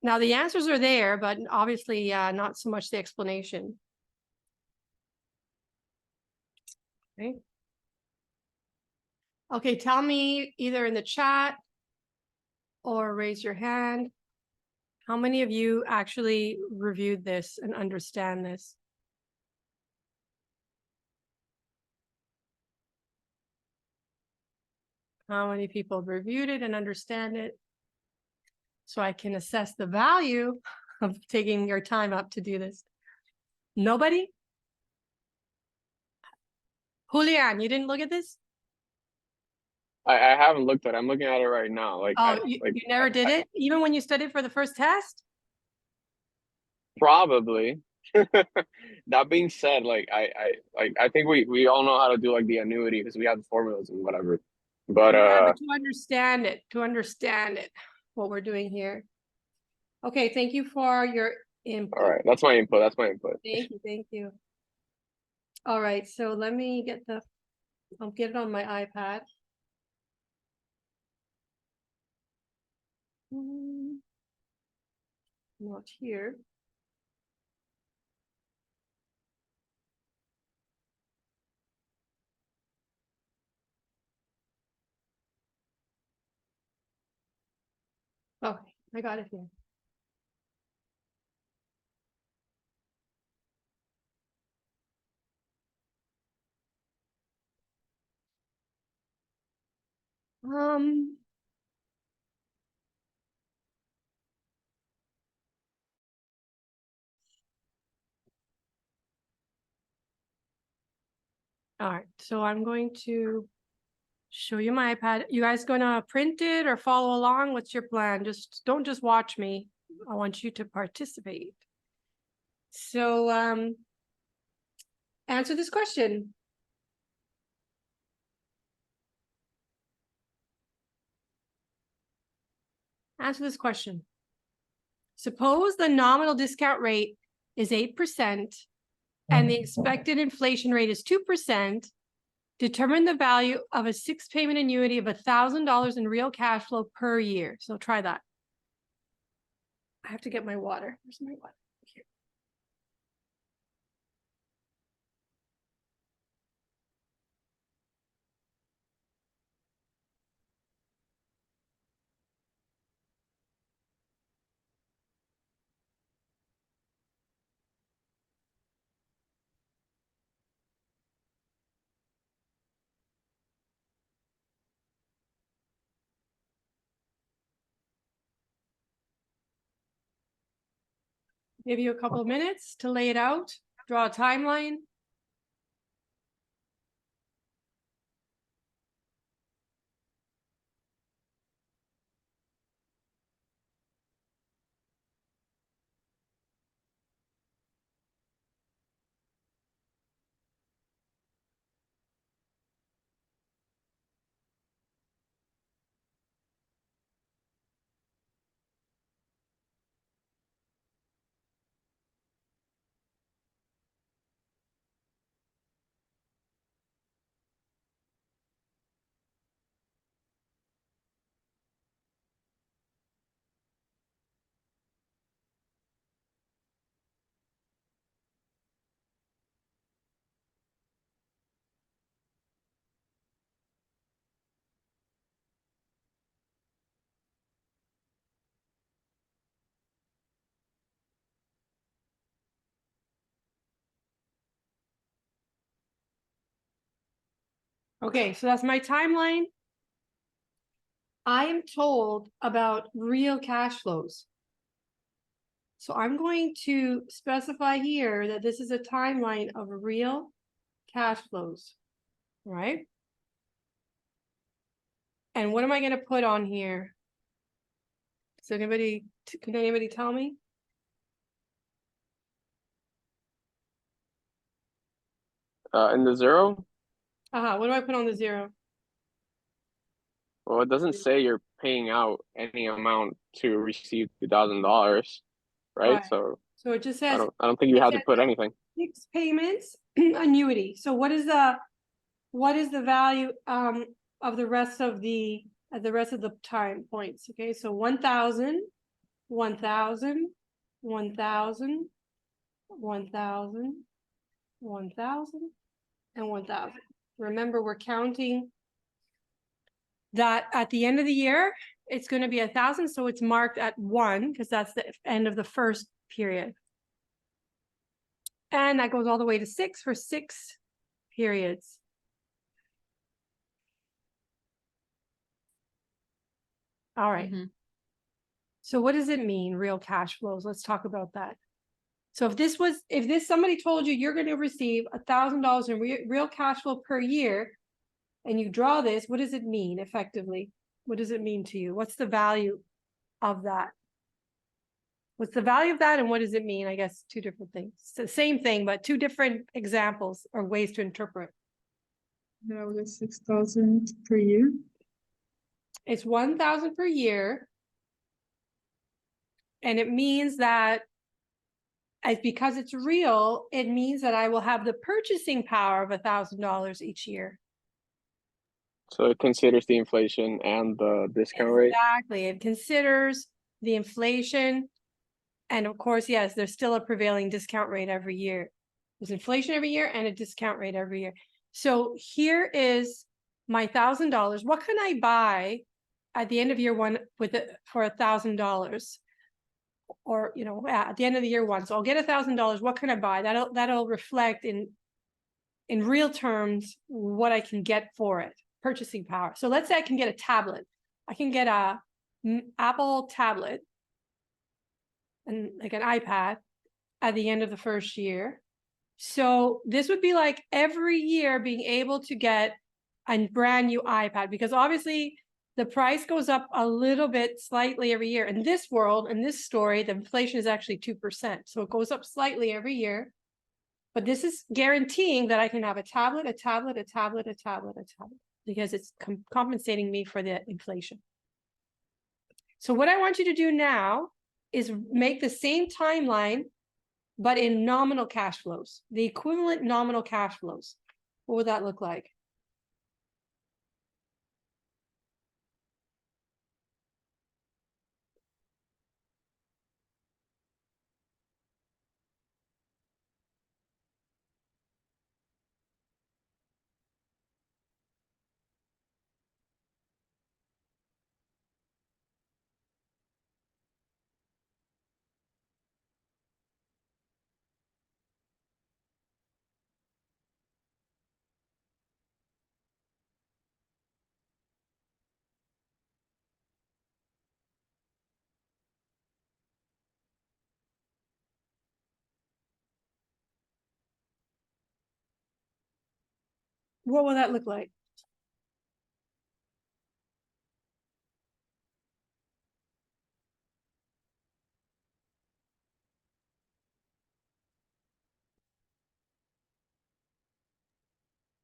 Now the answers are there, but obviously not so much the explanation. Okay. Okay, tell me either in the chat or raise your hand. How many of you actually reviewed this and understand this? How many people have reviewed it and understand it? So I can assess the value of taking your time up to do this. Nobody? Julian, you didn't look at this? I haven't looked at it. I'm looking at it right now. You never did it? Even when you studied for the first test? Probably. That being said, I think we all know how to do like the annuity because we have the formulas and whatever. But yeah, but to understand it, what we're doing here. Okay, thank you for your input. all right, that's my input. That's my input. Thank you. All right, so let me get I'll get it on my iPad. Not here. Okay, I got it here. All right, so I'm going to show you my iPad. You guys gonna print it or follow along? What's your plan? Don't just watch me. I want you to participate. So answer this question. Answer this question. Suppose the nominal discount rate is 8% and the expected inflation rate is 2%. Determine the value of a 6-payment annuity of $1,000 in real cash flow per year. So try that. I have to get my water. Where's my water? Here. Give you a couple of minutes to lay it out, draw a timeline. Okay, so that's my timeline. I am told about real cash flows. So I'm going to specify here that this is a timeline of real cash flows, right? And what am I going to put on here? So can anybody tell me? In the zero? What do I put on the zero? Well, it doesn't say you're paying out any amount to receive $2,000, right? So it just says I don't think you have to put anything. 6 payments annuity. So what is the value of the rest of the time points? Okay, so 1,000 1,000, 1,000, 1,000, 1,000, and 1,000. Remember, we're counting that at the end of the year, it's going to be 1,000. So it's marked at 1 because that's the end of the first period. And that goes all the way to 6 for 6 periods. All right. So what does it mean, real cash flows? Let's talk about that. So if somebody told you you're going to receive $1,000 in real cash flow per year, and you draw this, what does it mean effectively? What does it mean to you? What's the value of that? What's the value of that, and what does it mean? I guess two different things. It's the same thing, but two different examples or ways to interpret. That was 6,000 per year. It's 1,000 per year. And it means that because it's real, it means that I will have the purchasing power of $1,000 each year. So it considers the inflation and the discount rate. Exactly. It considers the inflation. And of course, yes, there's still a prevailing discount rate every year. There's inflation every year and a discount rate every year. So here is my $1,000. What can I buy at the end of year one for $1,000? Or, at the end of the year one. So I'll get $1,000. What can I buy? That'll reflect in real terms what I can get for it, purchasing power. So let's say I can get a tablet. I can get a Apple tablet and like an iPad at the end of the first year. So this would be like every year being able to get a brand new iPad, because obviously the price goes up a little bit slightly every year. In this world, in this story, the inflation is actually 2%. So it goes up slightly every year. But this is guaranteeing that I can have a tablet, a tablet, a tablet, a tablet, a tablet, because it's compensating me for the inflation. So what I want you to do now is make the same timeline, but in nominal cash flows, the equivalent nominal cash flows. What would that look like? What will that look like?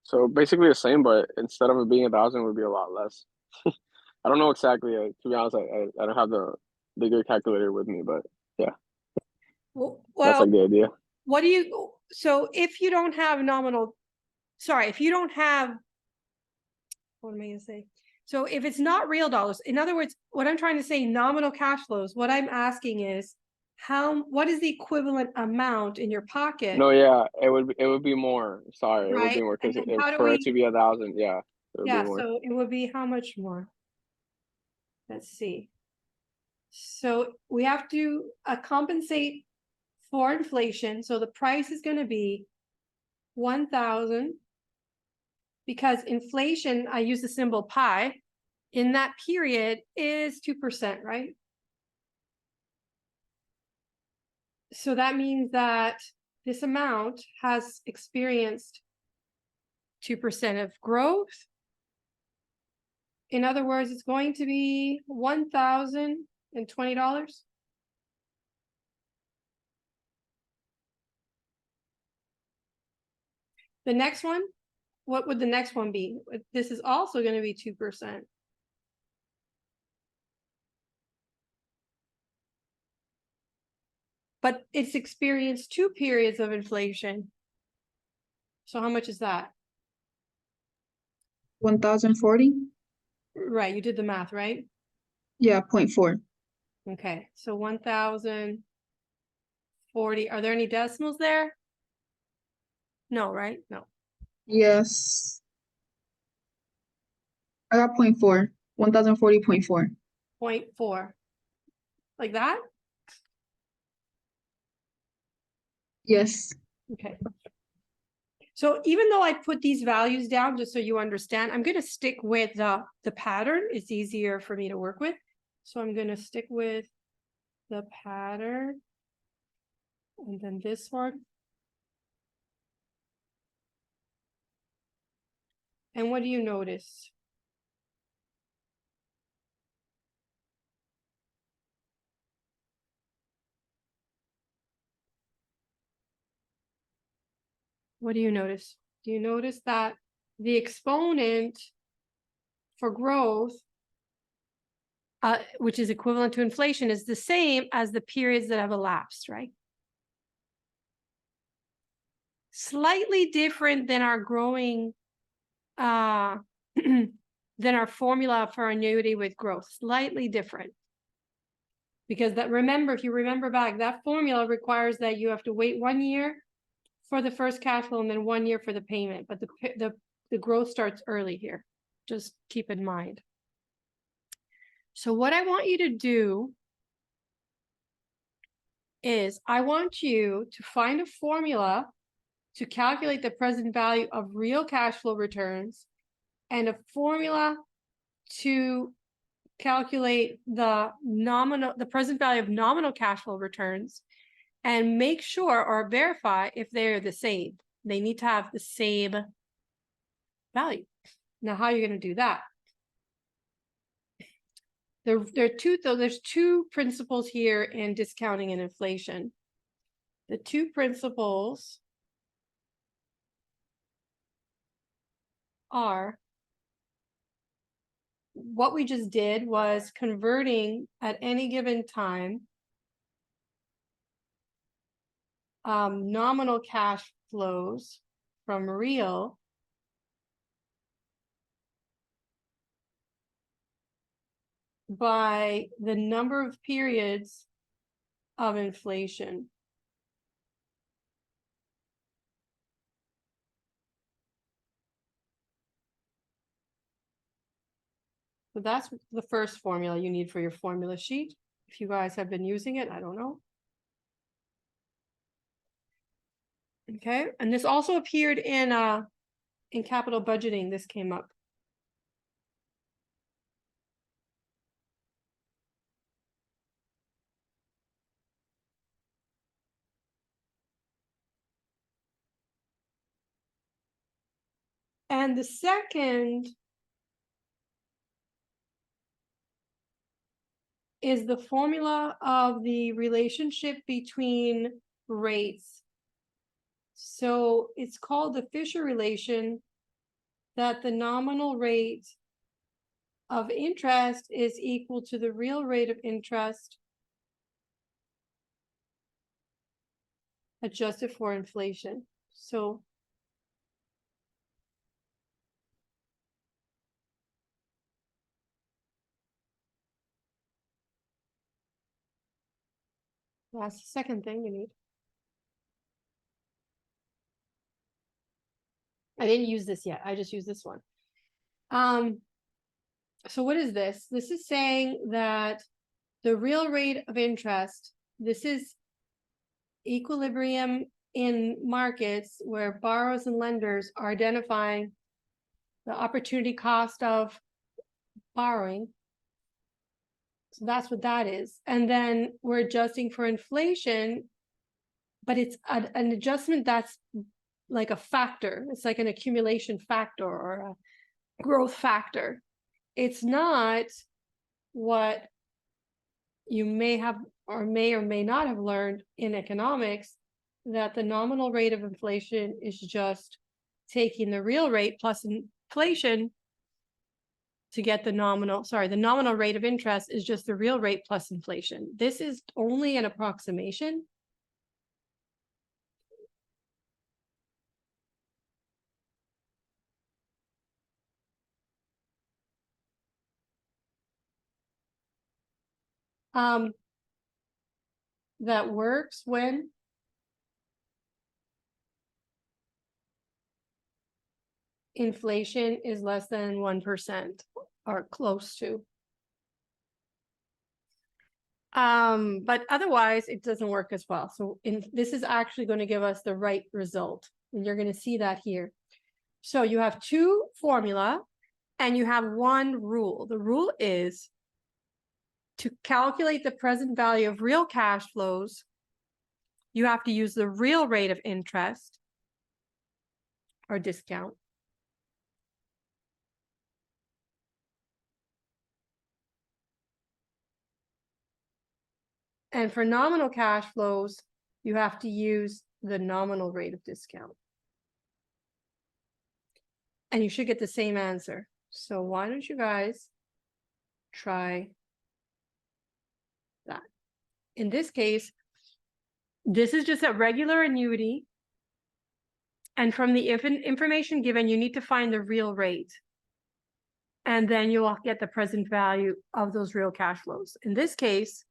So basically the same, but instead of it being 1,000, it would be a lot less. I don't know exactly. To be honest, I don't have the bigger calculator with me, but yeah, that's like the idea. So if you don't have if you don't have, what am I going to say? So if it's not real dollars, in other words, what I'm trying to say, nominal cash flows, what I'm asking is what is the equivalent amount in your pocket? No, yeah, it would be more. Sorry, it would be more because for it to be 1,000, yeah, it would be more. So it would be how much more? Let's see. So we have to compensate for inflation. So the price is going to be 1,000, because inflation, I use the symbol pi, in that period is 2%, right? So that means that this amount has experienced 2% of growth. In other words, it's going to be $1,020. The next one, what would the next one be? This is also going to be 2%. But it's experienced 2 periods of inflation. So how much is that? 1,040. Right, you did the math, right? Yeah, 0.4. Okay, so 1,040. Are there any decimals there? No, right? No. Yes. I got 0.4, 1040.4. 0.4. Like that? Yes. Okay. So even though I put these values down, just so you understand, I'm gonna stick with the pattern. It's easier for me to work with. So I'm gonna stick with the pattern. And then this one. And what do you notice? What do you notice? Do you notice that the exponent for growth, which is equivalent to inflation, is the same as the periods that have elapsed, right? Slightly different than our growing, than our formula for annuity with growth, slightly different. Because that, remember, if you remember back, that formula requires that you have to wait 1 year for the first cash flow and then 1 year for the payment, but the growth starts early here. Just keep in mind. So what I want you to do is I want you to find a formula to calculate the present value of real cash flow returns and a formula to calculate the present value of nominal cash flow returns, and make sure or verify if they're the same. They need to have the same value. Now, how are you going to do that? There's two principles here in discounting and inflation. The two principles are, what we just did was converting at any given time nominal cash flows from real by the number of periods of inflation. So that's the first formula you need for your formula sheet. If you guys have been using it, I don't know. Okay, and this also appeared in capital budgeting. This came up. And the second is the formula of the relationship between rates. So it's called the Fisher relation, that the nominal rate of interest is equal to the real rate of interest adjusted for inflation. So that's the second thing you need. I didn't use this yet. I just used this one. So what is this? This is saying that the real rate of interest, this is equilibrium in markets where borrowers and lenders are identifying the opportunity cost of borrowing. So that's what that is. And then we're adjusting for inflation, but it's an adjustment that's like a factor. It's like an accumulation factor or a growth factor. It's not what you may have or may not have learned in economics, that the nominal rate of inflation is just taking the real rate plus inflation to get the nominal rate of interest is just the real rate plus inflation. This is only an approximation. That works when inflation is less than 1% or close to. But otherwise it doesn't work as well. So this is actually going to give us the right result. And you're going to see that here. So you have two formula and you have one rule. The rule is to calculate the present value of real cash flows, you have to use the real rate of interest or discount. And for nominal cash flows, you have to use the nominal rate of discount. And you should get the same answer. So why don't you guys try that? In this case, this is just a regular annuity. And from the information given, you need to find the real rate. And then you will get the present value of those real cash flows. In this case,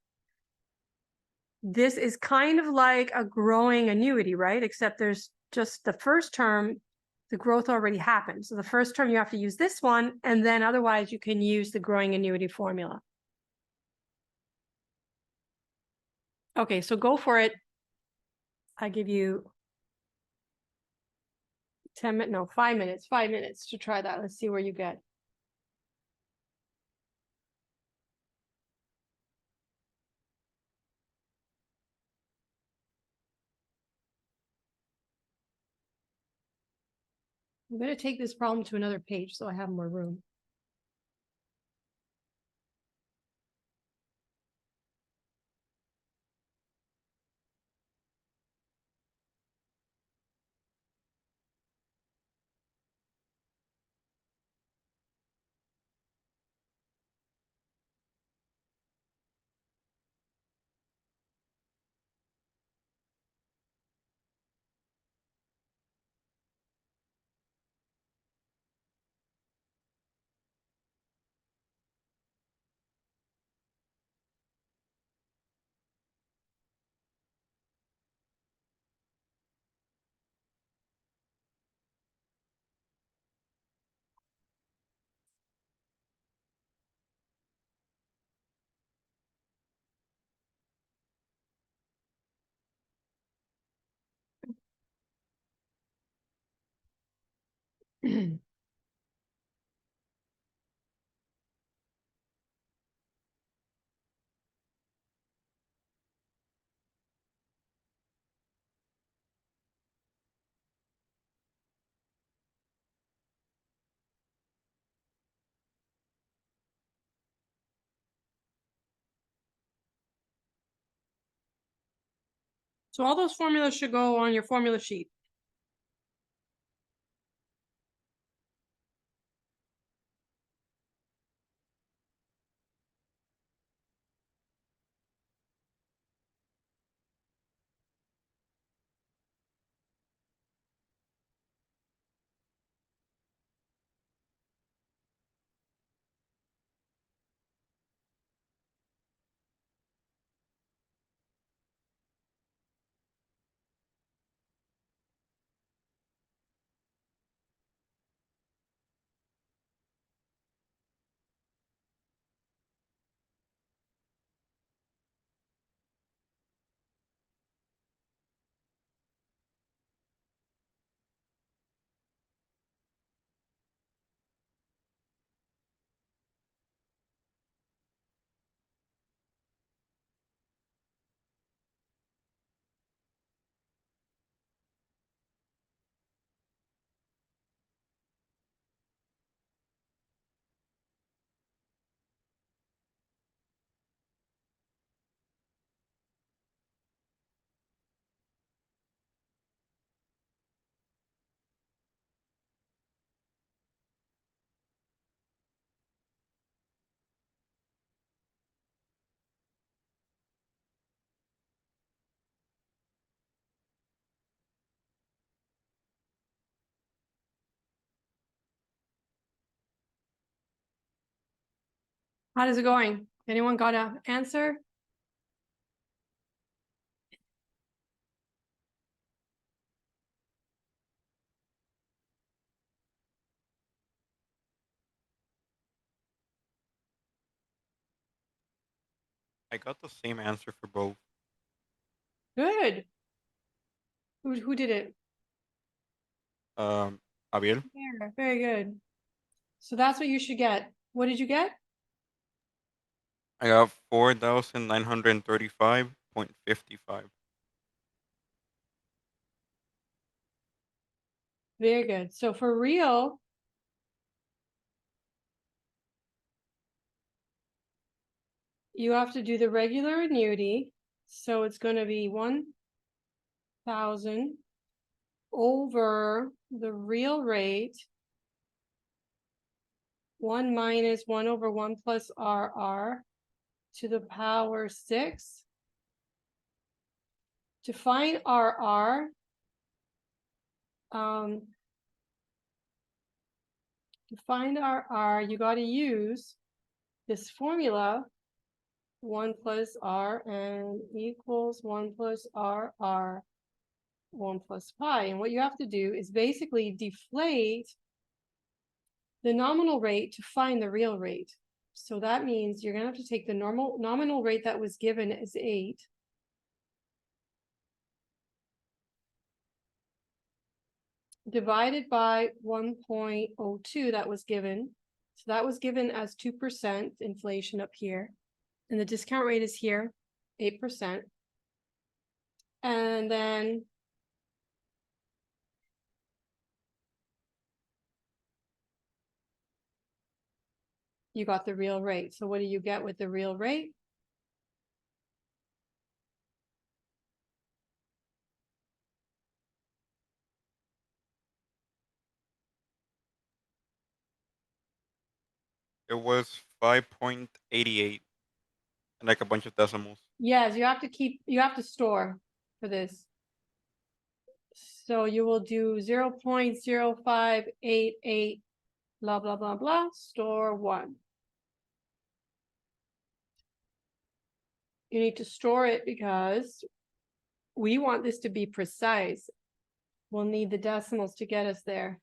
this is kind of like a growing annuity, right? Except there's just the first term, the growth already happened. So the first term you have to use this one, and then otherwise you can use the growing annuity formula. Okay, so go for it. I give you 5 minutes to try that. Let's see where you get. I'm going to take this problem to another page so I have more room. So all those formulas should go on your formula sheet. How is it going? Anyone got an answer? I got the same answer for both. Good. Who did it? Javier, Yeah, very good. So that's what you should get. What did you get? I got 4,935.55. Very good. So for real, you have to do the regular annuity. So it's going to be 1,000 over the real rate. 1 minus 1 over 1 plus RR to the power 6. To find RR, to find RR, you got to use this formula, 1 plus Rn equals 1 plus RR, 1 plus pi. And what you have to do is basically deflate the nominal rate to find the real rate. So that means you're going to have to take the nominal rate that was given as 8. Divided by 1.02 that was given. So that was given as 2% inflation up here. And the discount rate is here, 8%. And then you got the real rate. So what do you get with the real rate? It was 5.88 and like a bunch of decimals. Yes, you have to store for this. So you will do 0.0588 blah blah blah blah, store 1. You need to store it because we want this to be precise. We'll need the decimals to get us there.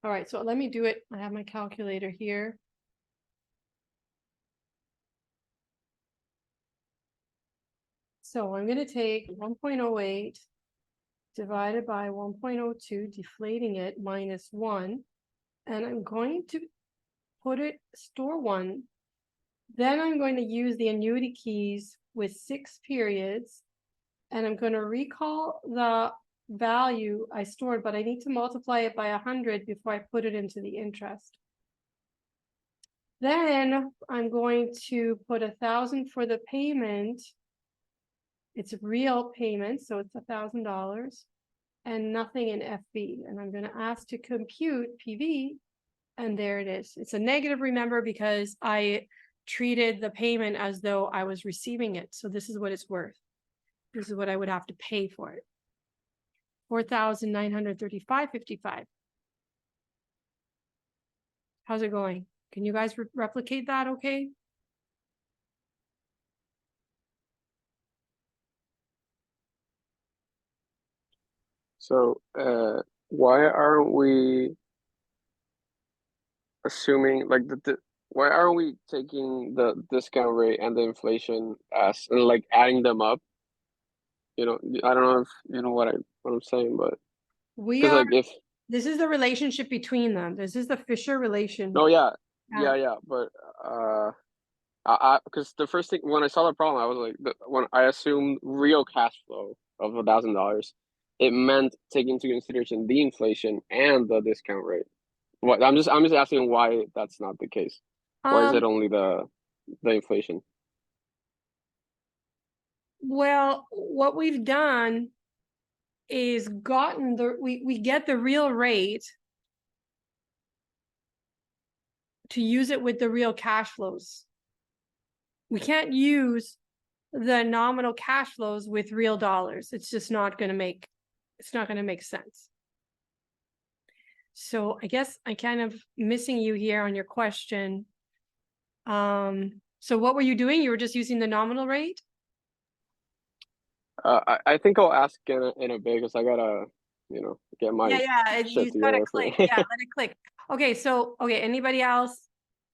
All right, so let me do it. I have my calculator here. So I'm going to take 1.08 divided by 1.02, deflating it, minus 1. And I'm going to put it, store 1. Then I'm going to use the annuity keys with 6 periods. And I'm going to recall the value I stored, but I need to multiply it by 100 before I put it into the interest. Then I'm going to put 1,000 for the payment. It's a real payment, so it's $1,000 and nothing in FB. And I'm going to ask to compute PV, and there it is. It's a negative, remember, because I treated the payment as though I was receiving it. So this is what it's worth. This is what I would have to pay for it. 4,935.55. How's it going? Can you guys replicate that okay? So, why aren't we assuming like why aren't we taking the discount rate and the inflation as and like adding them up? You know, I don't know if you know what I'm saying, but We because are, like if this is the relationship between them. This is the Fisher relation. no, yeah, but I because the first thing when I saw the problem, I was like, when I assumed real cash flow of $1,000, it meant taking into consideration the inflation and the discount rate. What I'm just asking why that's not the case. Why is it only the inflation? Well, what we've done is gotten we get the real rate to use it with the real cash flows. We can't use the nominal cash flows with real dollars. It's just not going to make, it's not going to make sense. So I guess I'm kind of missing you here on your question. So what were you doing? You were just using the nominal rate? I think I'll ask in a bit because I gotta get my Yeah, shit you gotta together. click, yeah, let it click. Okay, so, anybody else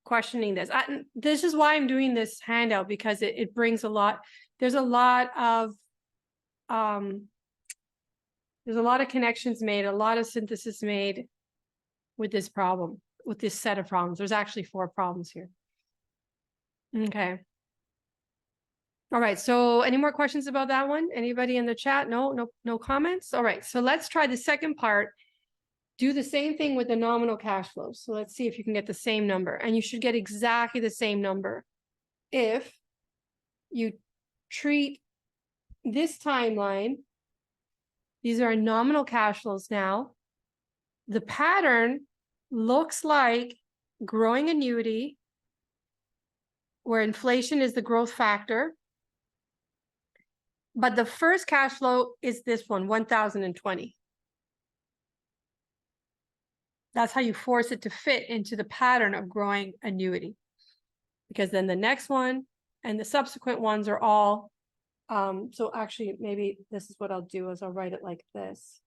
questioning this? This is why I'm doing this handout, because it brings a lot, there's a lot of, there's a lot of connections made, a lot of synthesis made with this problem, with this set of problems. There's actually 4 problems here. Okay. All right, so any more questions about that one? Anybody in the chat? No comments? All right, so let's try the second part. Do the same thing with the nominal cash flows. So let's see if you can get the same number, and you should get exactly the same number if you treat this timeline. These are nominal cash flows now. The pattern looks like growing annuity, where inflation is the growth factor. But the first cash flow is this one, 1,020. That's how you force it to fit into the pattern of growing annuity. Because then the next one and the subsequent ones are all, so actually maybe this is what I'll do is I'll write it like this.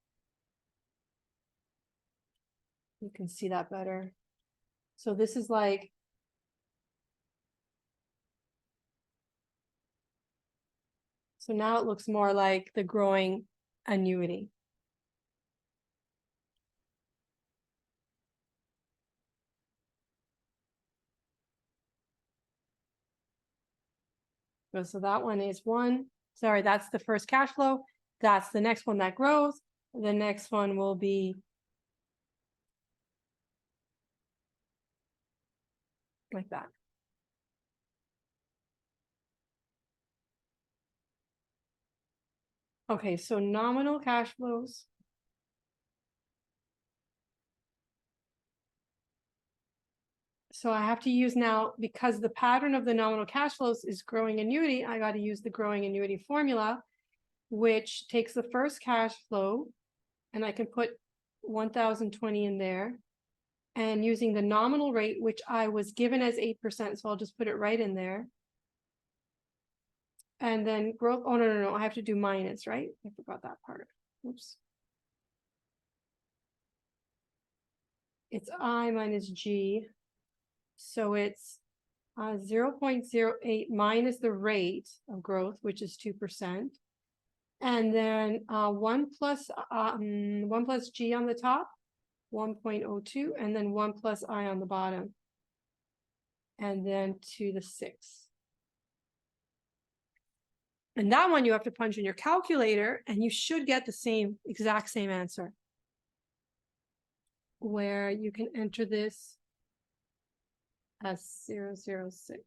You can see that better. So this is like, so now it looks more like the growing annuity. So that one is 1. Sorry, that's the first cash flow. That's the next one that grows. The next one will be like that. Okay, so nominal cash flows. So I have to use now, because the pattern of the nominal cash flows is growing annuity, I got to use the growing annuity formula, which takes the first cash flow, and I can put 1,020 in there. And using the nominal rate, which I was given as 8%, so I'll just put it right in there. And then growth, oh, no, I have to do minus, right? I forgot that part. Oops. It's I minus G. So it's 0.08 minus the rate of growth, which is 2%. And then 1 plus G on the top, 1.02, and then 1 plus I on the bottom. And then to the 6. And that one you have to punch in your calculator, and you should get the exact same answer. Where you can enter this as 006.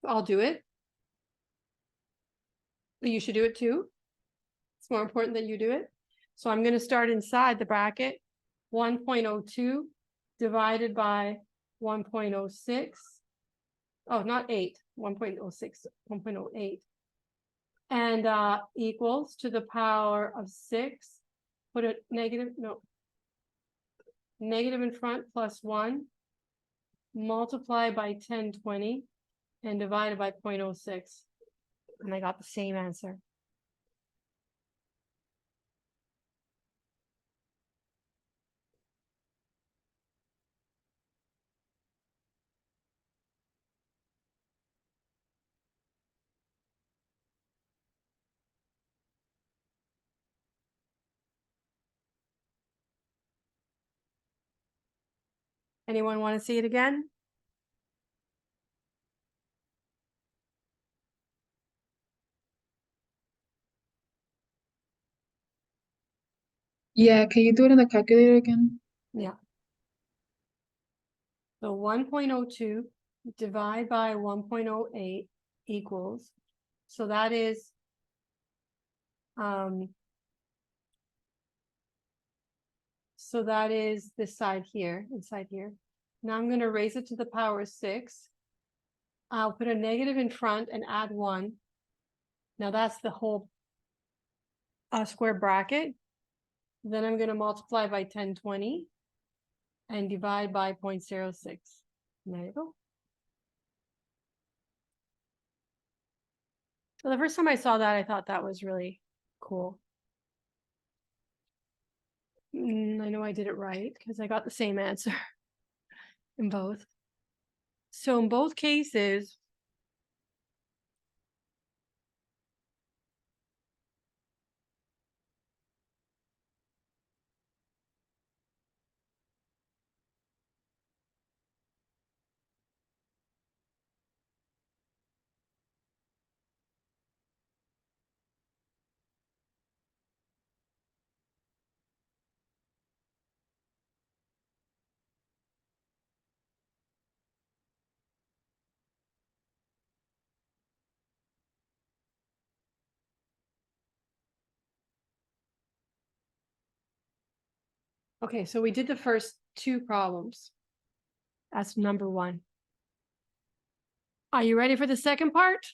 I'll do it. You should do it too. It's more important that you do it. So I'm going to start inside the bracket. 1.02 divided by 1.06. Oh, not 8, 1.06, 1.08. And equals to the power of 6. Put a negative in front plus 1. Multiply by 1020 and divided by 0.06. And I got the same answer. Anyone want to see it again? Yeah, can you do it in the calculator again? Yeah. So 1.02 divide by 1.08 equals, so that is this side here, inside here. Now I'm going to raise it to the power of 6. I'll put a negative in front and add 1. Now that's the whole square bracket. Then I'm gonna multiply by 1020 and divide by 0.06. There you go. So the first time I saw that, I thought that was really cool. I know I did it right because I got the same answer in both. So in both cases, okay, so we did the first two problems. That's number one. Are you ready for the second part?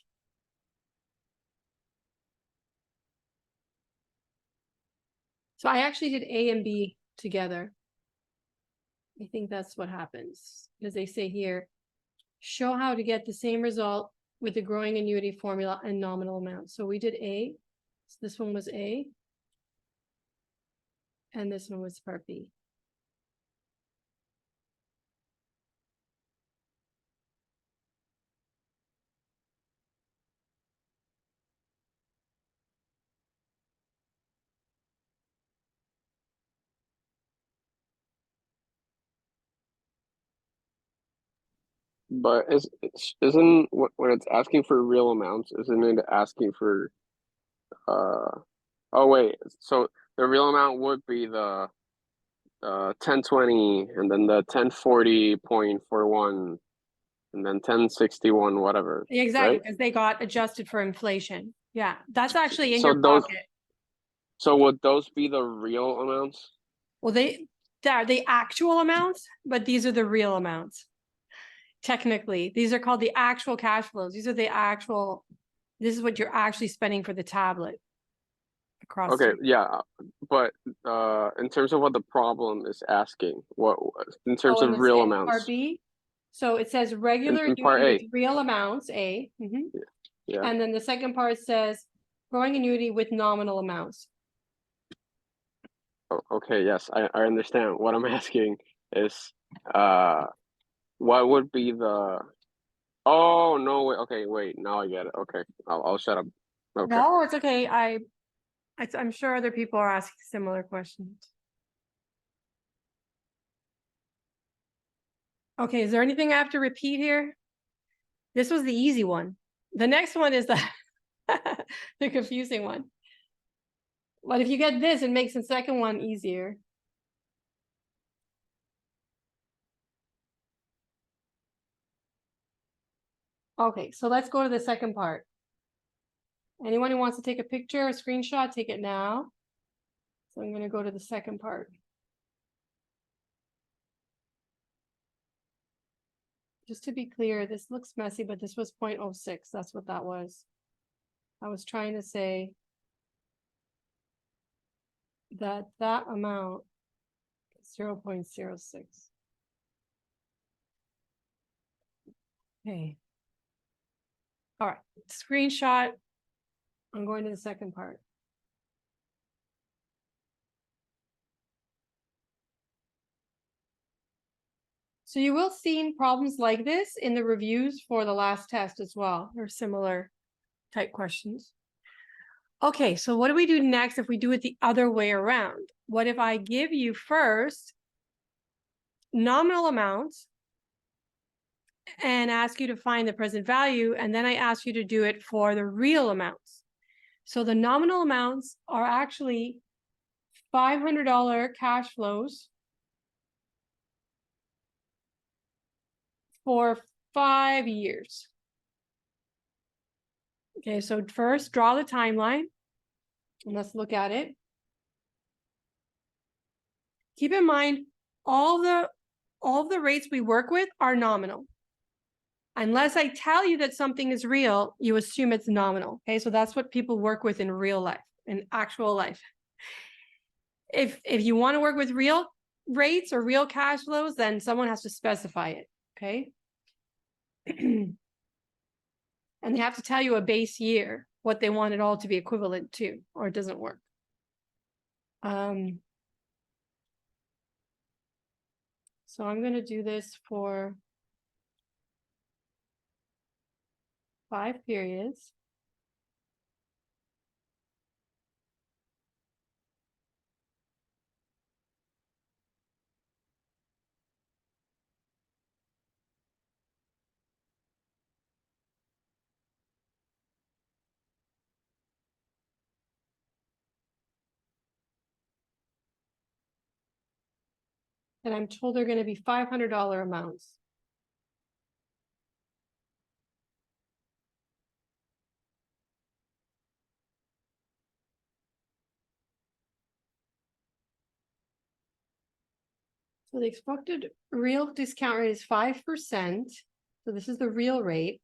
So I actually did A and B together. I think that's what happens because they say here, show how to get the same result with the growing annuity formula and nominal amount. So we did A. So this one was A. And this one was part B. But isn't when it's asking for real amounts, isn't it asking for oh wait, so the real amount would be the 1020 and then the 1040.41 and then 1061 whatever, Exactly, right? because they got adjusted for inflation. Yeah, that's actually in So your those pocket. so would those be the real amounts? Well, they're the actual amounts, but these are the real amounts. Technically, these are called the actual cash flows. These are the actual, this is what you're actually spending for the tablet across. Okay, the- yeah, but in terms of what the problem is asking, what in terms Oh, in of this real in part amounts B. So it says regular in part annuity A, with real amounts, A. yeah. And then the second part says growing annuity with nominal amounts. Okay, yes, I understand. What I'm asking is, what would be the? Oh no, wait. Okay, wait. Now I get it. Okay, I'll shut up. Okay. No, it's okay. I'm sure other people are asking similar questions. Okay, is there anything I have to repeat here? This was the easy one. The next one is the the confusing one. But if you get this, it makes the second one easier. Okay, so let's go to the second part. Anyone who wants to take a picture or screenshot, take it now. So I'm going to go to the second part. Just to be clear, this looks messy, but this was 0.06. That's what that was. I was trying to say that amount is 0.06. Okay. All right, screenshot. I'm going to the second part. So you will see problems like this in the reviews for the last test as well, or similar type questions. Okay, so what do we do next if we do it the other way around? What if I give you first nominal amounts and ask you to find the present value, and then I ask you to do it for the real amounts? So the nominal amounts are actually $500 cash flows for 5 years. Okay, so first draw the timeline and let's look at it. Keep in mind, all the rates we work with are nominal. Unless I tell you that something is real, you assume it's nominal. Okay, so that's what people work with in real life, in actual life. if you want to work with real rates or real cash flows, then someone has to specify it, okay? And they have to tell you a base year, what they want it all to be equivalent to, or it doesn't work. So I'm gonna do this for 5 periods. And I'm told they're gonna be $500 amounts. So the expected real discount rate is 5%. So this is the real rate.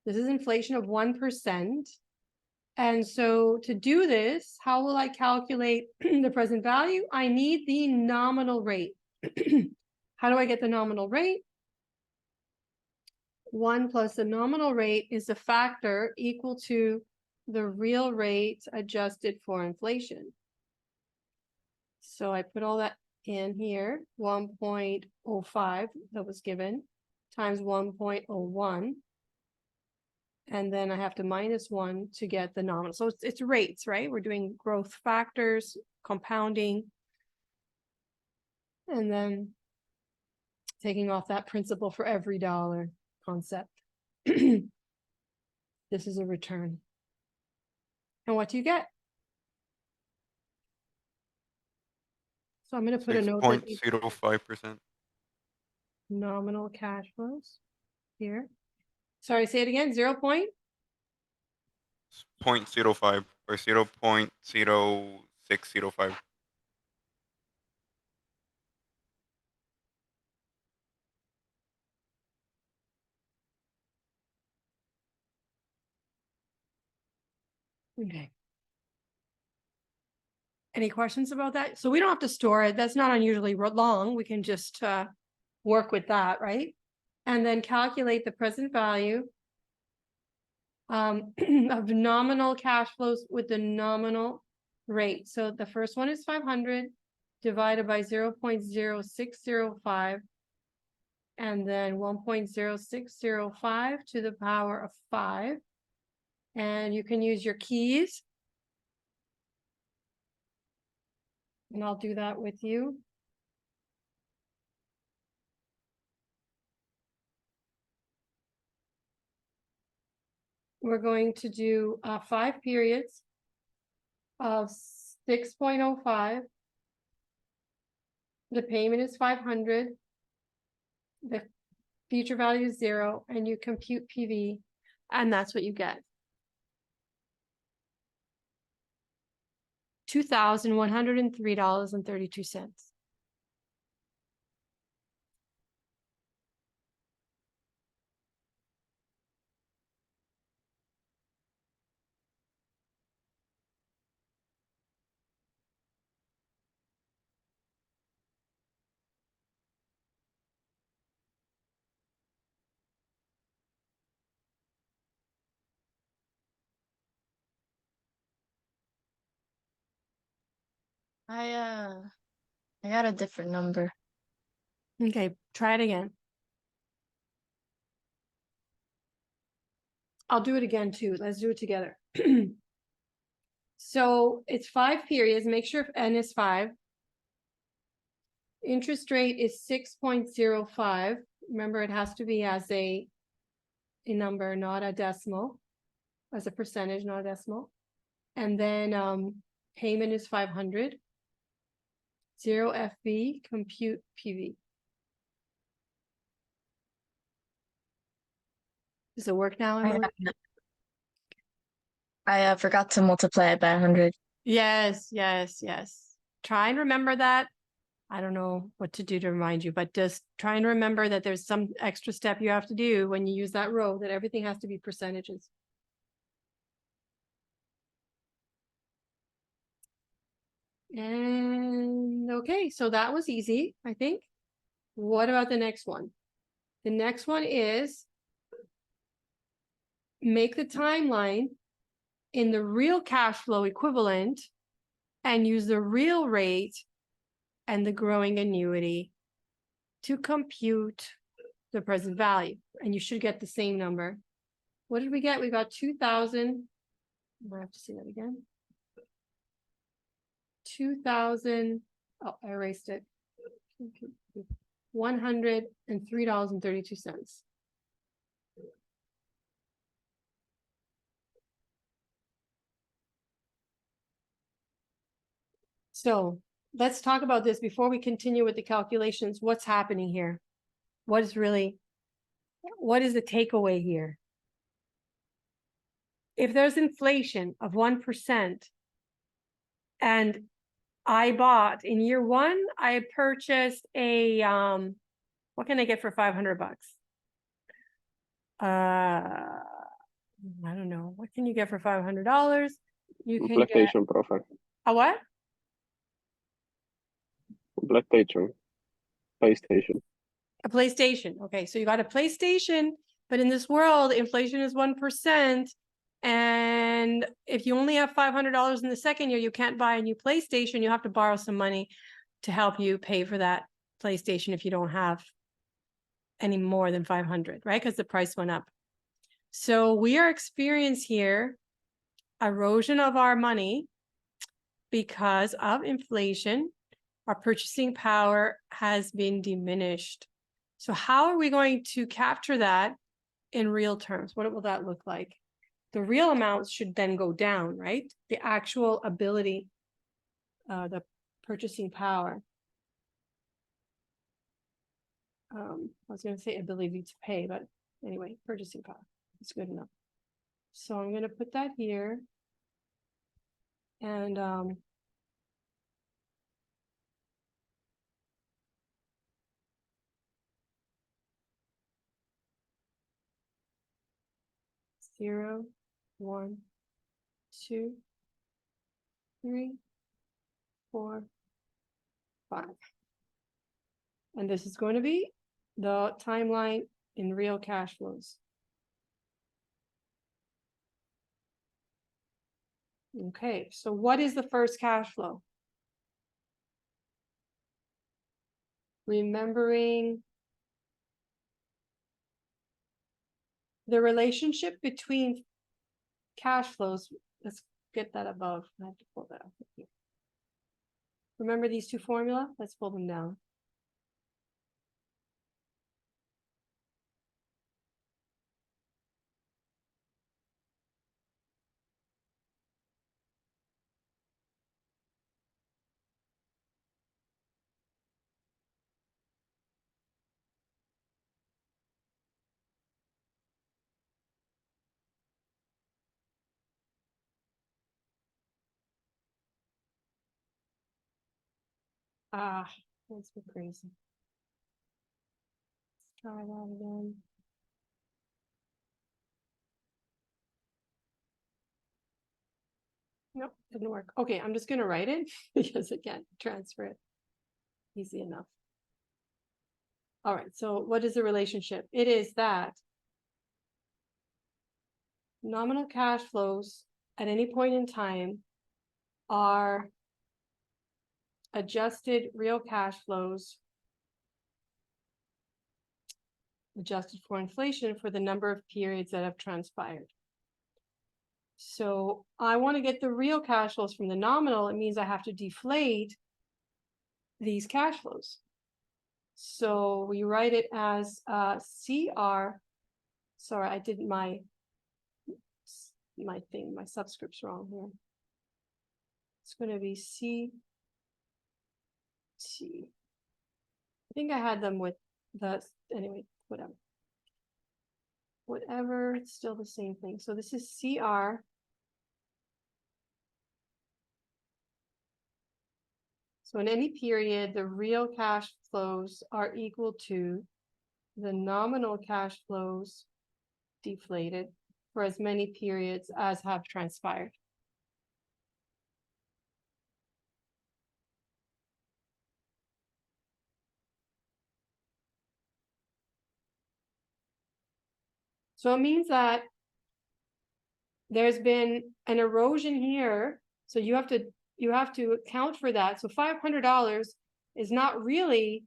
This is inflation of 1%. And so to do this, how will I calculate the present value? I need the nominal rate. How do I get the nominal rate? 1 plus the nominal rate is a factor equal to the real rate adjusted for inflation. So I put all that in here, 1.05 that was given times 1.01. And then I have to minus 1 to get the nominal. So it's rates, right? We're doing growth factors, compounding, and then taking off that principal for every dollar concept. This is a return. And what do you get? So I'm going to put a note that 6.05%. nominal cash flows here. Sorry, say it again, 0 point? 0.05 or 0.0605. Okay. Any questions about that? So we don't have to store it. That's not unusually long. We can just work with that, right? And then calculate the present value of nominal cash flows with the nominal rate. So the first one is 500 divided by 0.0605 and then 1.0605 to the power of 5. And you can use your keys. And I'll do that with you. We're going to do 5 periods of 6.05. The payment is 500. The future value is 0, and you compute PV, and that's what you get. $2,103.32. I got a different number. Okay, try it again. I'll do it again too. Let's do it together. So it's 5 periods. Make sure n is 5. Interest rate is 6.05. Remember, it has to be as a number, not a decimal, as a percentage, not a decimal. And then payment is 500. 0 FB, compute PV. Does it work now, Emily? I forgot to multiply it by 100. Yes. Try and remember that. I don't know what to do to remind you, but just try and remember that there's some extra step you have to do when you use that row, that everything has to be percentages. And okay, so that was easy, I think. What about the next one? The next one is make the timeline in the real cash flow equivalent and use the real rate and the growing annuity to compute the present value. And you should get the same number. What did we get? We got 2,000. I have to see that again. 2,000. Oh, I erased it. $103.32. So let's talk about this before we continue with the calculations. What's happening here? What is the takeaway here? If there's inflation of 1% and I bought in year one, I purchased a, what can I get for 500 bucks? I don't know. What can you get for $500? You can get PlayStation, profe. a what? PlayStation. A PlayStation. Okay, so you got a PlayStation, but in this world, inflation is 1%. And if you only have $500 in the second year, you can't buy a new PlayStation. You have to borrow some money to help you pay for that PlayStation if you don't have any more than 500, right? Because the price went up. So we are experiencing here erosion of our money because of inflation. Our purchasing power has been diminished. So how are we going to capture that in real terms? What will that look like? The real amounts should then go down, right? The actual ability, the purchasing power. I was going to say ability to pay, but anyway, purchasing power is good enough. So I'm going to put that here. And 0, 1, 2, 3, 4, 5. And this is going to be the timeline in real cash flows. Okay, so what is the first cash flow? Remembering the relationship between cash flows. Let's get that above. I have to pull that up here. Remember these two formula? Let's pull them down. Ah, that's so crazy. Let's try that again. Nope, didn't work. Okay, I'm just gonna write it because I can't transfer it easy enough. All right, so what is the relationship? It is that nominal cash flows at any point in time are adjusted real cash flows adjusted for inflation for the number of periods that have transpired. So I want to get the real cash flows from the nominal. It means I have to deflate these cash flows. So we write it as CR. Sorry, I did my subscript's wrong here. It's going to be CT. I think I had them with the, anyway, whatever, it's still the same thing. So this is CR. So in any period, the real cash flows are equal to the nominal cash flows deflated for as many periods as have transpired. So it means that there's been an erosion here, so you have to account for that. So $500 is not really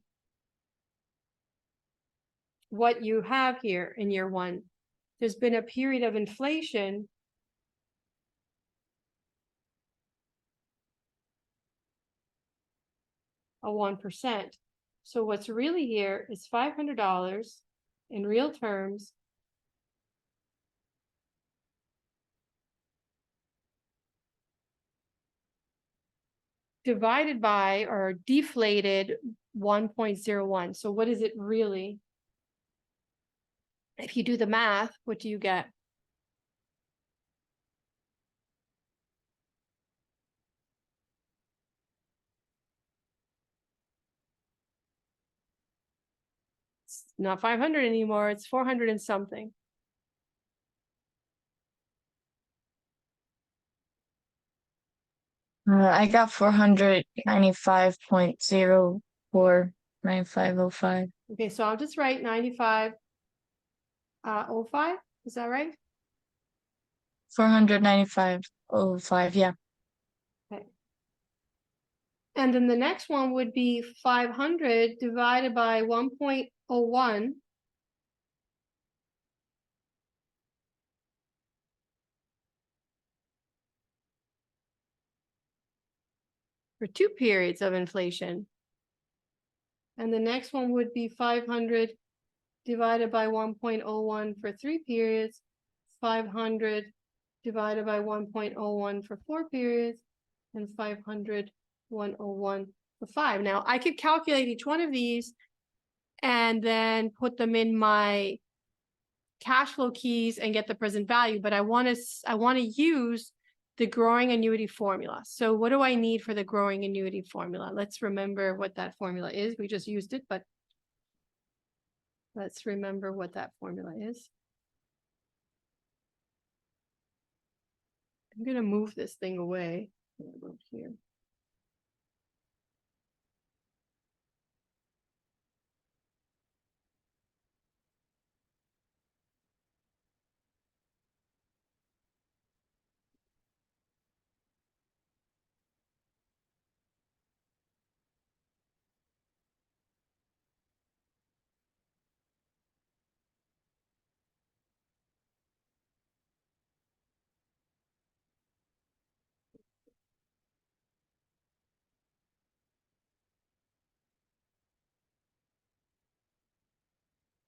what you have here in year one. There's been a period of inflation of 1%. So what's really here is $500 in real terms divided by or deflated 1.01. So what is it really? If you do the math, what do you get? It's not 500 anymore, it's 400 and something. I got 495.049505. Okay, so I'll just write 95.05, is that right? 495.05, yeah. And then the next one would be 500 divided by 1.01. For 2 periods of inflation. And the next one would be 500 divided by 1.01 for 3 periods, 500 divided by 1.01 for 4 periods, and 500, 101 for 5. Now I could calculate each one of these and then put them in my cash flow keys and get the present value, but I want to use the growing annuity formula. So what do I need for the growing annuity formula? Let's remember what that formula is. We just used it, but let's remember what that formula is. I'm going to move this thing away. Here.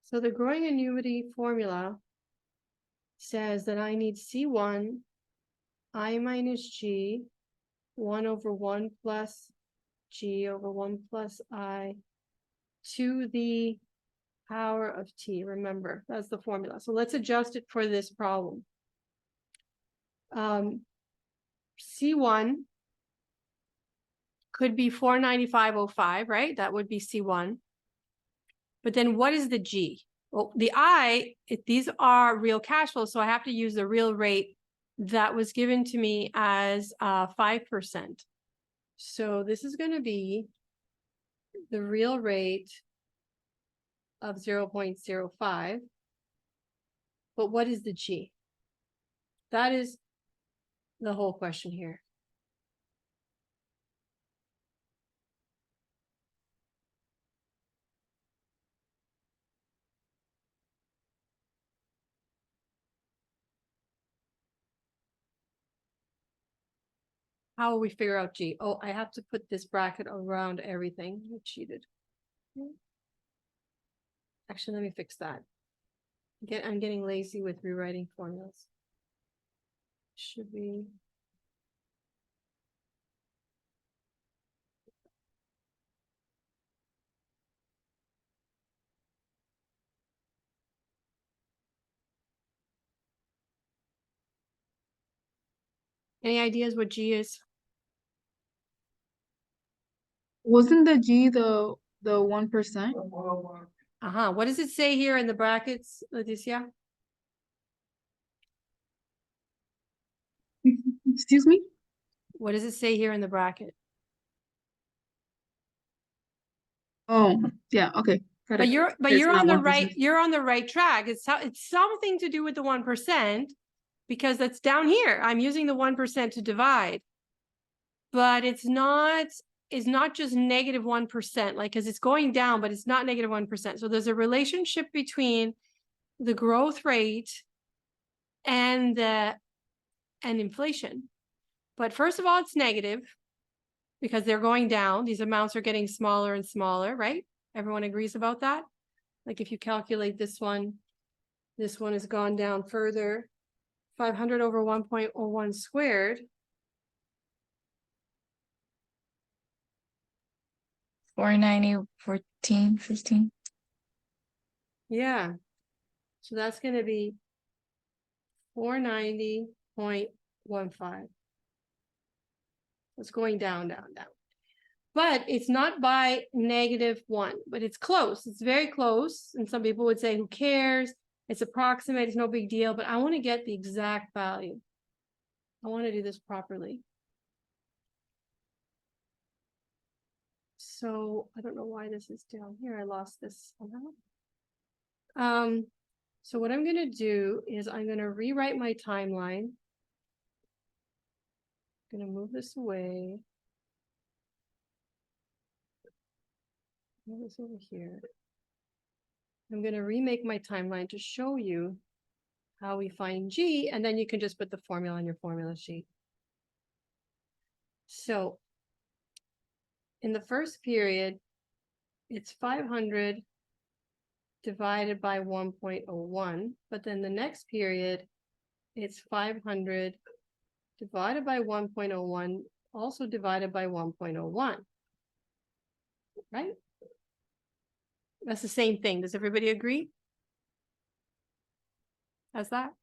So the growing annuity formula says that I need C1, I minus G, 1 over 1 plus G over 1 plus I to the power of T. Remember, that's the formula. So let's adjust it for this problem. C1 could be 495.05, right? That would be C1. But then what is the G? Well, the I, these are real cash flows, so I have to use the real rate that was given to me as 5%. So this is going to be the real rate of 0.05. But what is the G? That is the whole question here. How will we figure out G? Oh, I have to put this bracket around everything. I cheated. Actually, let me fix that. I'm getting lazy with rewriting formulas. Should be. Any ideas what G is? Wasn't the G the 1%? What does it say here in the brackets, Leticia? Excuse me? What does it say here in the bracket? Oh, yeah, okay. But you're It's not on the 1%. right, you're on the right track. It's something to do with the 1%, because that's down here. I'm using the 1% to divide. But it's not just negative 1%, like, because it's going down, but it's not negative 1%. So there's a relationship between the growth rate and inflation. But first of all, it's negative because they're going down. These amounts are getting smaller and smaller, right? Everyone agrees about that? Like if you calculate this one has gone down further. 500 over 1.01 squared. 490, 14, 15. Yeah. So that's going to be 490.15. It's going down, down, down. But it's not by -1, but it's close. It's very close. And some people would say, who cares? It's approximate, it's no big deal, but I want to get the exact value. I want to do this properly. So I don't know why this is down here. I lost this somehow. So what I'm going to do is I'm going to rewrite my timeline. I'm going to move this away. Move this over here. I'm going to remake my timeline to show you how we find G, and then you can just put the formula on your formula sheet. So in the first period, it's 500 divided by 1.01, but then the next period, it's 500 divided by 1.01, also divided by 1.01, right? That's the same thing. Does everybody agree? How's that?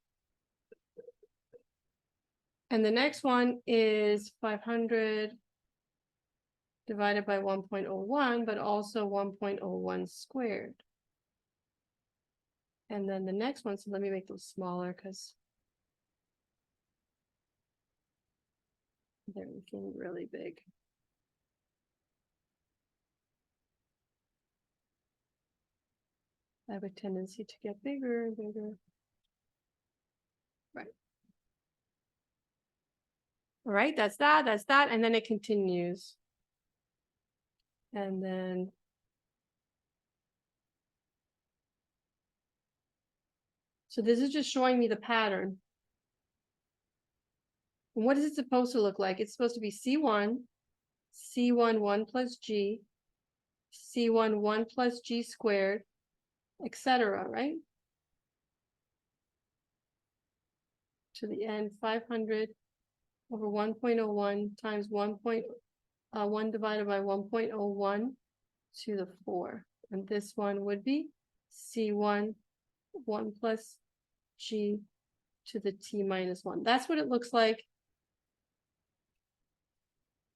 And the next one is 500 divided by 1.01, but also 1.01 squared. And then the next one, so let me make those smaller because they're looking really big. I have a tendency to get bigger and bigger. Right. All right, that's that, and then it continues. And then so this is just showing me the pattern. And what is it supposed to look like? It's supposed to be C1, C1 1 plus G, C1 1 plus G squared, etc., right? To the end, 500 over 1.01 times 1 divided by 1.01 to the 4. And this one would be C1 1 plus G to the T minus 1. That's what it looks like.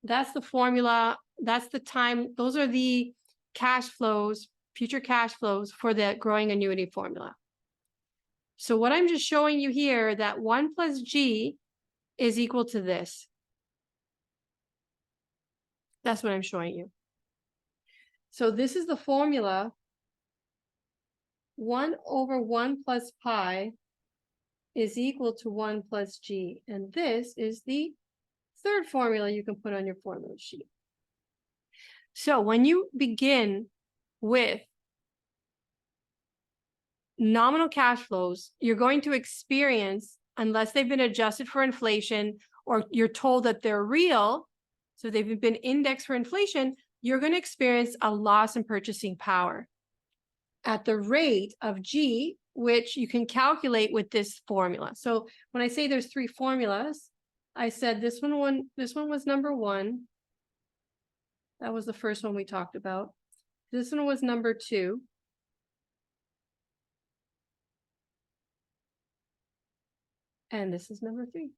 That's the formula. That's the time. Those are the cash flows, future cash flows for the growing annuity formula. So what I'm just showing you here, that 1 plus G is equal to this. That's what I'm showing you. So this is the formula. 1 over 1 plus pi is equal to 1 plus G. And this is the third formula you can put on your formula sheet. So when you begin with nominal cash flows, you're going to experience, unless they've been adjusted for inflation or you're told that they're real, so they've been indexed for inflation, you're going to experience a loss in purchasing power at the rate of G, which you can calculate with this formula. So when I say there's 3 formulas, I said this one was number 1. That was the first one we talked about. This one was number 2. And this is number 3.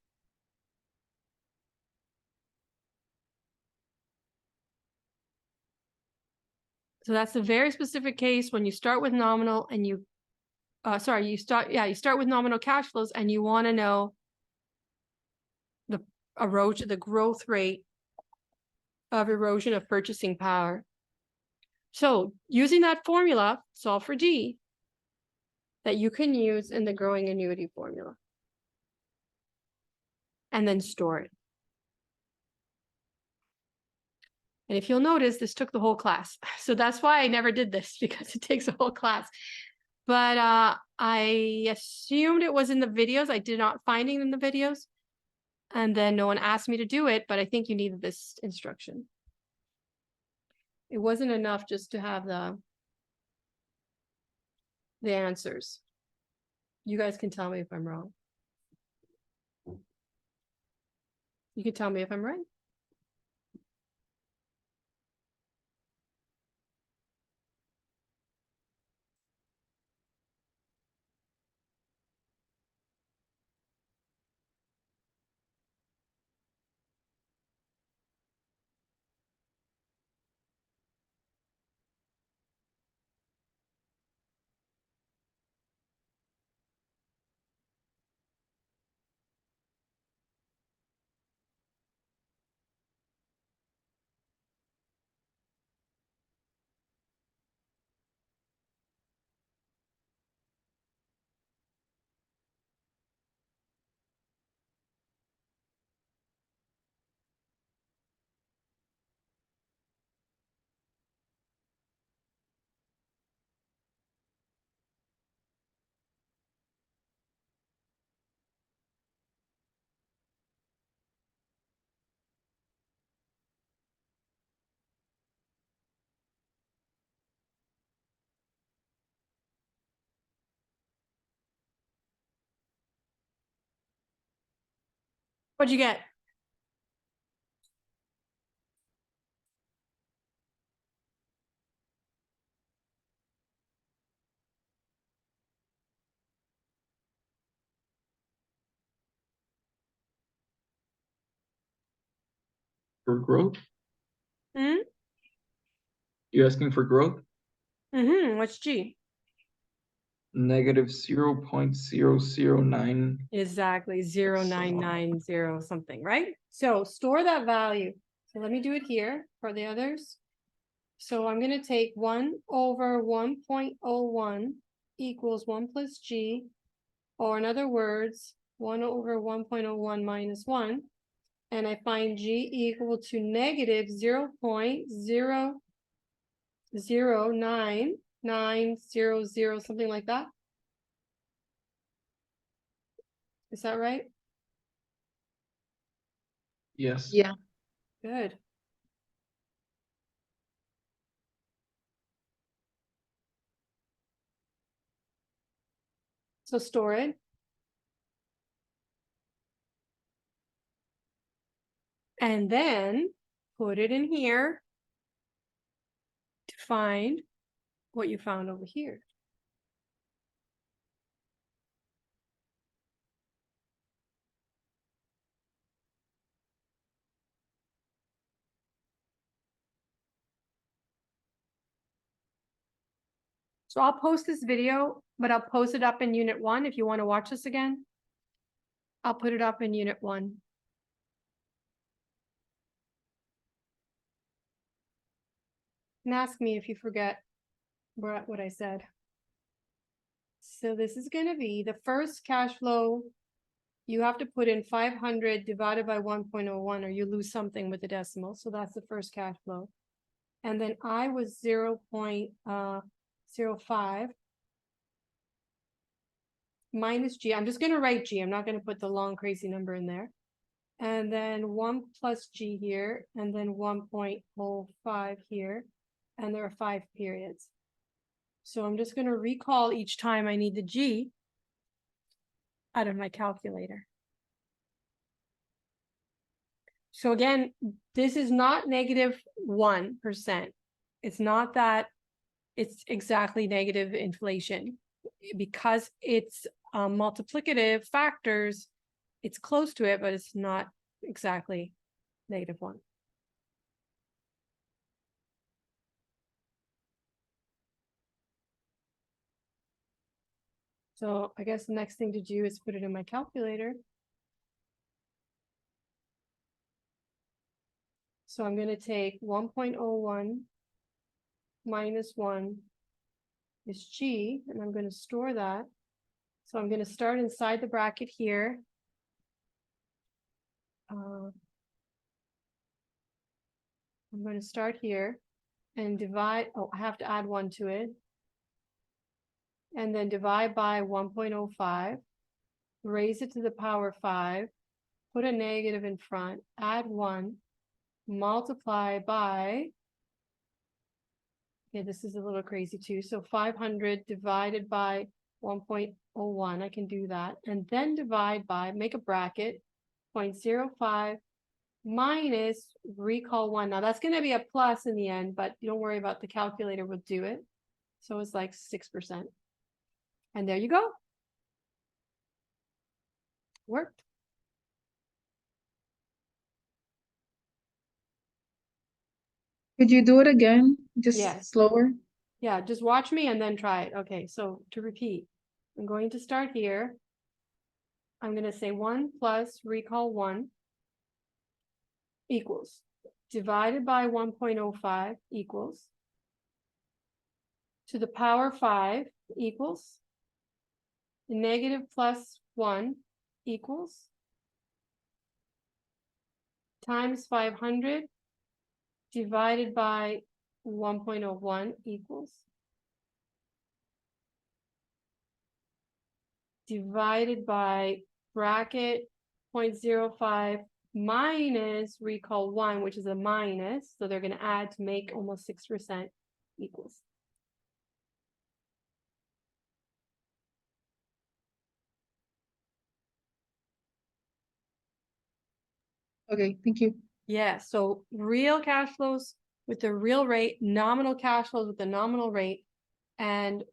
So that's a very specific case when you start with nominal and you start with nominal cash flows and you want to know the erosion, the growth rate of erosion of purchasing power. So using that formula, solve for G, that you can use in the growing annuity formula. And then store it. And if you'll notice, this took the whole class. So that's why I never did this, because it takes a whole class. But I assumed it was in the videos. I did not find it in the videos. And then no one asked me to do it, but I think you needed this instruction. It wasn't enough just to have the answers. You guys can tell me if I'm wrong. You can tell me if I'm right. What'd you get? For growth? Hmm? You asking for growth? Mm-hmm. What's G? Negative 0.009. Exactly, 0.990 something, right? So store that value. So let me do it here for the others. So I'm gonna take 1/1.01 equals 1 plus G, or in other words, 1/1.01 minus 1. And I find G equal to negative 0.009900, something like that. Is that right? Yes. Yeah. Good. So store it. And then put it in here to find what you found over here. So I'll post this video, but I'll post it up in unit 1 if you want to watch this again. I'll put it up in unit 1. And ask me if you forget what I said. So this is going to be the first cash flow. You have to put in 500 divided by 1.01, or you lose something with the decimal. So that's the first cash flow. And then I was 0.05 minus G. I'm just going to write G. I'm not going to put the long crazy number in there. And then 1 plus G here, and then 1.05 here. And there are 5 periods. So I'm just going to recall each time I need the G out of my calculator. So again, this is not negative 1%. It's not that it's exactly negative inflation. Because it's multiplicative factors, it's close to it, but it's not exactly negative 1. So I guess the next thing to do is put it in my calculator. So I'm going to take 1.01 minus 1 is G, and I'm going to store that. So I'm going to start inside the bracket here. I'm going to start here and divide, oh, I have to add 1 to it. And then divide by 1.05, raise it to the power 5, put a negative in front, add 1, multiply by, okay, this is a little crazy too. So 500 divided by 1.01, I can do that. And then divide by, make a bracket, 0.05 minus recall 1. Now that's going to be a plus in the end, but don't worry about the calculator will do it. So it's like 6%. And there you go. Worked. Could you do it again? Just Yes. slower? Yeah, just watch me and then try it. Okay, so to repeat, I'm going to start here. I'm going to say 1 plus recall 1 equals divided by 1.05 equals to the power 5 equals negative plus 1 equals times 500 divided by 1.01 equals divided by bracket 0.05 minus recall 1, which is a minus, so they're going to add to make almost 6% equals. Okay, thank you. Yeah, so real cash flows with the real rate, nominal cash flows with the nominal rate, and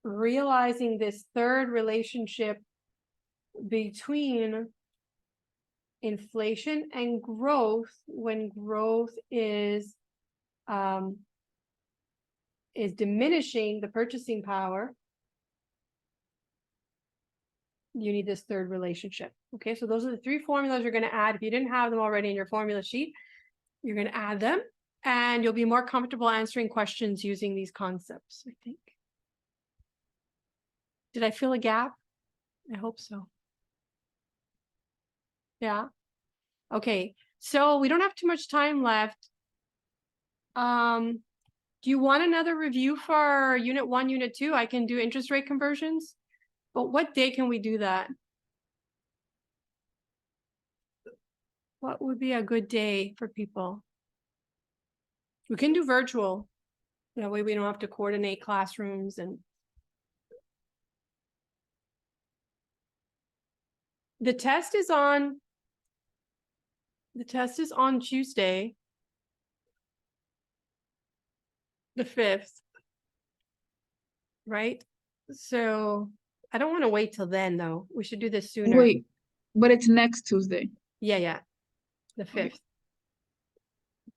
realizing this third relationship between inflation and growth when growth is diminishing the purchasing power. You need this third relationship. Okay, so those are the 3 formulas you're going to add. If you didn't have them already in your formula sheet, you're going to add them and you'll be more comfortable answering questions using these concepts, I think. Did I fill a gap? I hope so. Yeah. Okay, so we don't have too much time left. Do you want another review for unit 1, unit 2? I can do interest rate conversions, but what day can we do that? What would be a good day for people? We can do virtual. That way we don't have to coordinate classrooms and the test is on Tuesday, the 5th, right? So I don't want to wait till then though. We should do this sooner. Wait, but it's next Tuesday. Yeah, the 5th.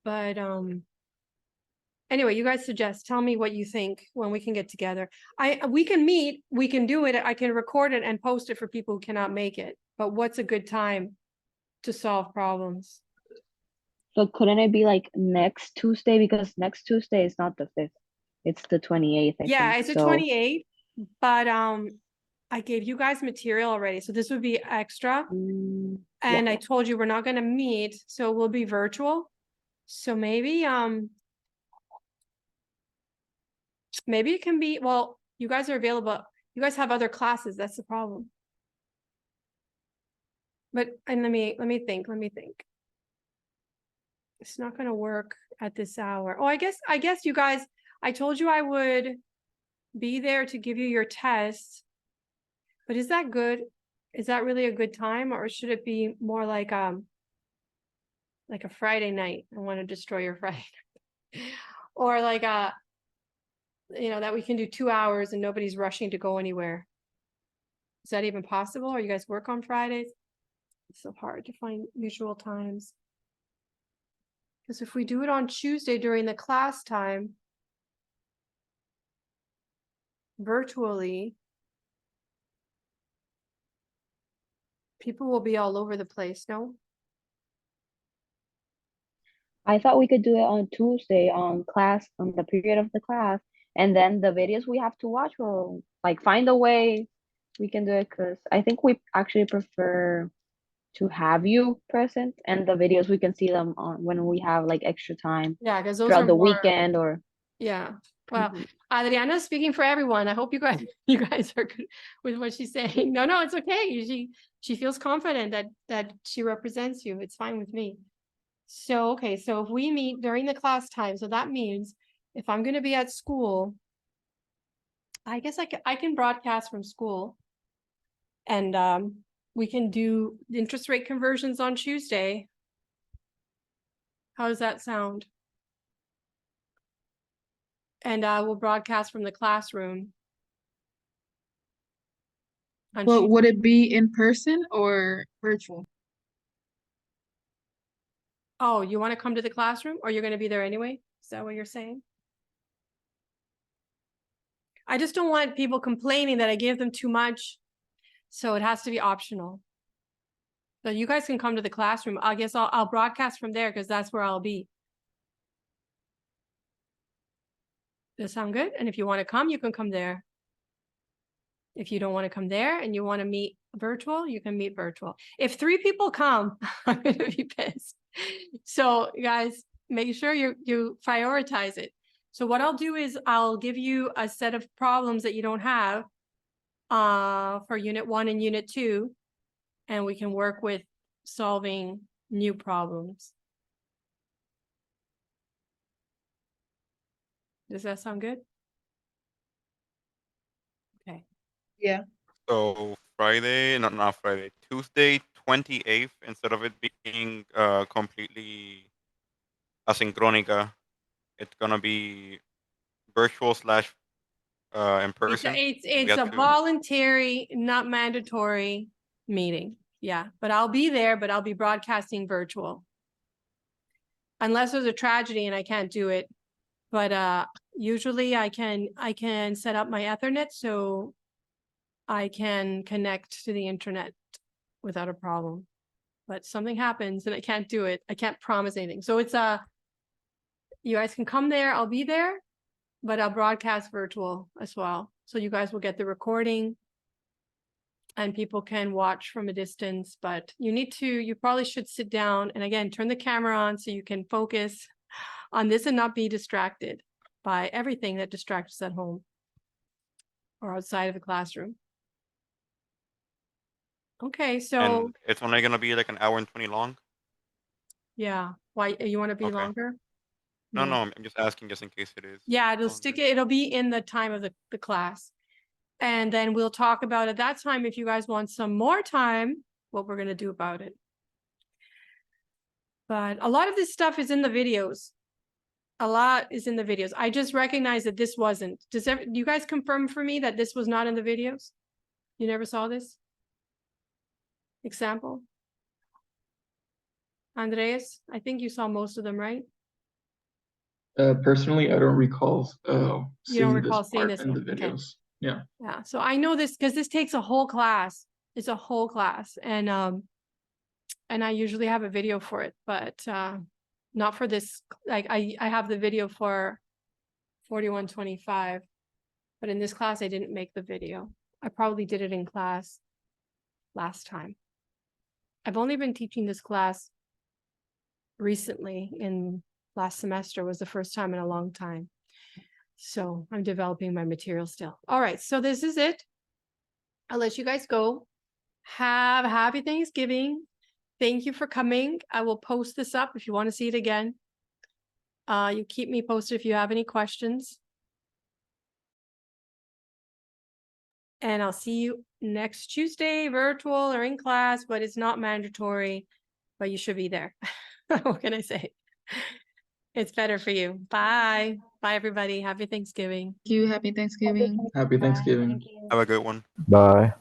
But anyway, you guys suggest, tell me what you think when we can get together. We can meet, we can do it, I can record it and post it for people who cannot make it. But what's a good time to solve problems? So couldn't it be like next Tuesday? Because next Tuesday is not the 5th. It's the 28th, I Yeah, think. it's the So 28th, but I gave you guys material already, so this would be extra. And I told you we're not gonna meet, so we'll be virtual. So maybe maybe it can be, well, you guys are available. You guys have other classes, that's the problem. But and let me think. It's not gonna work at this hour. Oh, I guess you guys, I told you I would be there to give you your tests. But is that good? Is that really a good time, or should it be more like a Friday night? I want to destroy your Friday. Or like that we can do 2 hours and nobody's rushing to go anywhere. Is that even possible? Or you guys work on Fridays? It's so hard to find usual times. Because if we do it on Tuesday during the class time, virtually, people will be all over the place, no? I thought we could do it on Tuesday on class, on the period of the class. And then the videos we have to watch will like find a way we can do it, because I think we actually prefer to have you present, and the videos we can see them on when we have like extra time Yeah, because those throughout are the more, weekend or yeah. Well, Mhm. Adriana's speaking for everyone. I hope you guys you guys are good with what she's saying. No, it's okay. She feels confident that she represents you. It's fine with me. So, okay, so if we meet during the class time, so that means if I'm gonna be at school, I guess I can broadcast from school. And we can do interest rate conversions on Tuesday. How does that sound? And we'll broadcast from the classroom. On Well, Tu- would it be in person or virtual? Oh, you want to come to the classroom or you're going to be there anyway? Is that what you're saying? I just don't want people complaining that I gave them too much. So it has to be optional. But you guys can come to the classroom. I guess I'll broadcast from there because that's where I'll be. Does that sound good? And if you want to come, you can come there. If you don't want to come there and you want to meet virtual, you can meet virtual. If 3 people come, I'm going to be pissed. So guys, make sure you prioritize it. So what I'll do is I'll give you a set of problems that you don't have for unit 1 and unit 2, and we can work with solving new problems. Does that sound good? Okay. Yeah. So Friday, not Friday, Tuesday, 28th, instead of it being completely asyncronica, it's gonna be virtual slash in person. We It's have a to. voluntary, not mandatory meeting. Yeah, but I'll be there, but I'll be broadcasting virtual. Unless there's a tragedy and I can't do it. But usually I can set up my Ethernet so I can connect to the internet without a problem. But something happens and I can't do it. I can't promise anything. So it's you guys can come there, I'll be there, but I'll broadcast virtual as well. So you guys will get the recording and people can watch from a distance, but you probably should sit down and again, turn the camera on so you can focus on this and not be distracted by everything that distracts us at home or outside of the classroom. Okay, so And it's only gonna be like an hour and 20 long. yeah, why you want to be Okay. longer? No, I'm just asking just in case it is. Yeah, longer. it'll be in the time of the class. And then we'll talk about at that time, if you guys want some more time, what we're gonna do about it. But a lot of this stuff is in the videos. A lot is in the videos. I just recognize that this wasn't. Do you guys confirm for me that this was not in the videos? You never saw this example? Andreas, I think you saw most of them, right? Personally, I don't recall seeing recall this seeing part this in the one, okay. videos. Yeah. Yeah, so I know this because this takes a whole class. It's a whole class, and I usually have a video for it, but not for this. Like I have the video for 4125, but in this class I didn't make the video. I probably did it in class last time. I've only been teaching this class recently. In last semester was the first time in a long time. So I'm developing my material still. All right, so this is it. I'll let you guys go. Have a happy Thanksgiving. Thank you for coming. I will post this up if you want to see it again. You keep me posted if you have any questions. And I'll see you next Tuesday, virtual or in class, but it's not mandatory, but you should be there. What can I say? It's better for you. Bye. Bye, everybody. Happy Thanksgiving. Thank you. Happy Thanksgiving. Happy Bye, Thanksgiving. thank you. Have a good one. Bye.